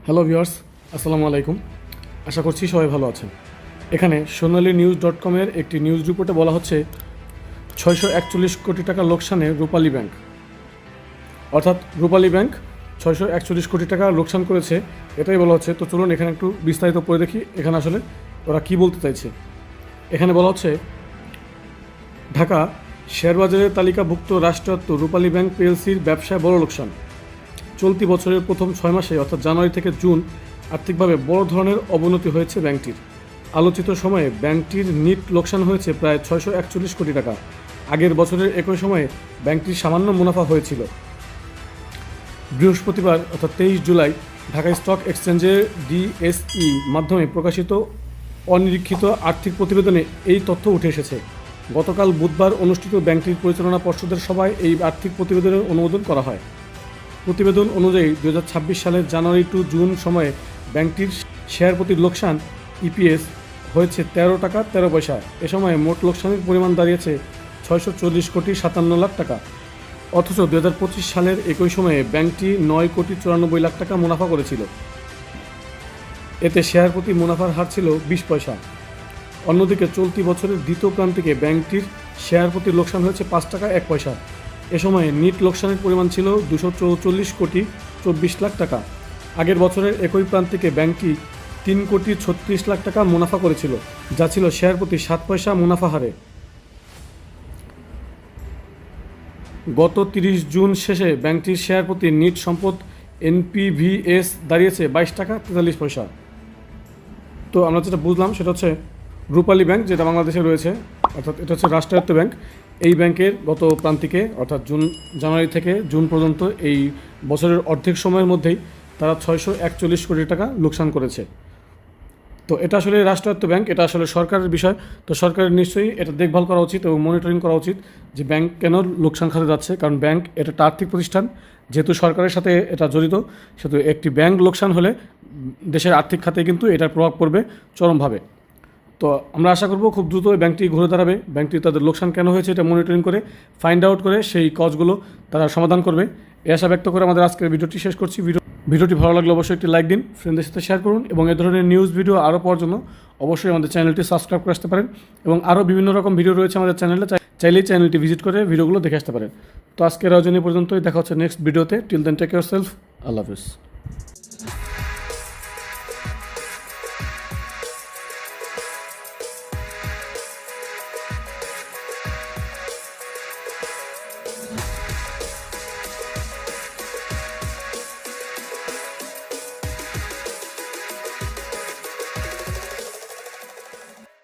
Hello viewers, আসসালামু আলাইকুম। আশা করছি সবাই ভালো আছেন। এখানে সোনালী নিউজ.com-এর একটি নিউজ রিপোর্টে বলা হচ্ছে 641 কোটি টাকা লোকসানে রূপালী ব্যাংক। অর্থাৎ রূপালী ব্যাংক 641 কোটি টাকা লোকসান করেছে, এটাই বলা হচ্ছে। তো চলুন এখানে একটু বিস্তারিত পড়ে দেখি এখানে আসলে ওরা কী বলতে চাইছে। এখানে বলা হচ্ছে, ঢাকা শেয়ারবাজারের তালিকাভুক্ত রাষ্ট্রায়ত্ত রূপালী ব্যাংক পিএলসির ব্যবসায় বড় লোকসান। চলতি বছরের প্রথম 6 মাসে অর্থাৎ জানুয়ারি থেকে জুন আর্থিকভাবে বড় ধরনের অবনতি হয়েছে ব্যাংকটির। আলোচিত সময়ে ব্যাংকটির নিট লোকসান হয়েছে প্রায় 641 কোটি টাকা। আগের বছরের একই সময়ে ব্যাংকটির সামান্য মুনাফা হয়েছিল। বৃহস্পতিবার অর্থাৎ 23 জুলাই ঢাকা স্টক এক্সচেঞ্জের ডিএসই মাধ্যমে প্রকাশিত অনিরীক্ষিত আর্থিক প্রতিবেদনে এই তথ্য উঠে এসেছে। গতকাল বুধবার অনুষ্ঠিত ব্যাংকটির পরিচালনা পর্ষদের সভায় এই আর্থিক প্রতিবেদনের অনুমোদন করা হয়। প্রতিবেদন অনুযায়ী 2026 সালের জানুয়ারি টু জুন সময়ে ব্যাংকটির শেয়ার প্রতি লোকসান ইপিএস হয়েছে 13 টাকা 13 পয়সা। এ সময় মোট লোকসানের পরিমাণ দাঁড়িয়েছে 640 কোটি 57 লাখ টাকা। অথচ 2025 সালের একই সময়ে ব্যাংকটি 9 কোটি 94 লাখ টাকা মুনাফা করেছিল। এতে শেয়ার প্রতি মুনাফার হার ছিল 20 পয়সা। অন্যদিকে চলতি বছরের দ্বিতীয় প্রান্তিকে ব্যাংকটির শেয়ার প্রতি লোকসান হয়েছে 5 টাকা 1 পয়সা। এ সময়ে নিট লোকসানের পরিমাণ ছিল 244 কোটি 24 লাখ টাকা। আগের বছরের একই প্রান্তিকে ব্যাংকটি 3 কোটি 36 লাখ টাকা মুনাফা করেছিল, যা ছিল শেয়ার প্রতি 7 পয়সা মুনাফা হারে। গত 30 জুন শেষে ব্যাংকটির শেয়ার প্রতি নিট সম্পদ এনপিভিএস দাঁড়িয়েছে 22 টাকা 43 পয়সা। তো আমরা যেটা বুঝলাম সেটা হচ্ছে রূপালী ব্যাংক, যেটা বাংলাদেশে রয়েছে, অর্থাৎ এটা হচ্ছে রাষ্ট্রায়ত্ত ব্যাংক। এই ব্যাংকের গত প্রান্তিকে অর্থাৎ জানুয়ারি থেকে জুন পর্যন্ত এই বছরের অর্ধেক সময়ের মধ্যেই তারা 641 কোটি টাকা লোকসান করেছে। তো এটা আসলে রাষ্ট্রায়ত্ত ব্যাংক, এটা আসলে সরকারের বিষয়। তো সরকারের নিশ্চয়ই এটা দেখভাল করা উচিত এবং মনিটরিং করা উচিত যে ব্যাংক কেন লোকসান খাতে যাচ্ছে। কারণ ব্যাংক এটা একটা আর্থিক প্রতিষ্ঠান, যেহেতু সরকারের সাথে এটা জড়িত, সেহেতু একটি ব্যাংক লোকসান হলে দেশের আর্থিক খাতে কিন্তু এটার প্রভাব পড়বে চরমভাবে। তো আমরা আশা করব খুব দ্রুত ব্যাংকটি ঘুরে দাঁড়াবে, ব্যাংকটি তাদের লোকসান কেন হয়েছে এটা মনিটরিং করে ফাইন্ড আউট করে সেই কজগুলো তারা সমাধান করবে। এই আশা ব্যক্ত করে আমাদের আজকের ভিডিওটি শেষ করছি। ভিডিওটি ভালো লাগলে অবশ্যই একটি লাইক দিন, ফ্রেন্ডদের সাথে শেয়ার করুন এবং এ ধরনের নিউজ ভিডিও আরও পাওয়ার জন্য অবশ্যই আমাদের চ্যানেলটি সাবস্ক্রাইব করে আসতে পারেন। এবং আরও বিভিন্ন রকম ভিডিও রয়েছে আমাদের চ্যানেলে, চাইলেই চ্যানেলটি ভিজিট করে ভিডিওগুলো দেখে আসতে পারেন। তো আজকের আয়োজনে পর্যন্তই, দেখা হচ্ছে নেক্সট ভিডিওতে। টিল দেন টেক ইয়োরসেলফ, আল্লাহ হাফেজ।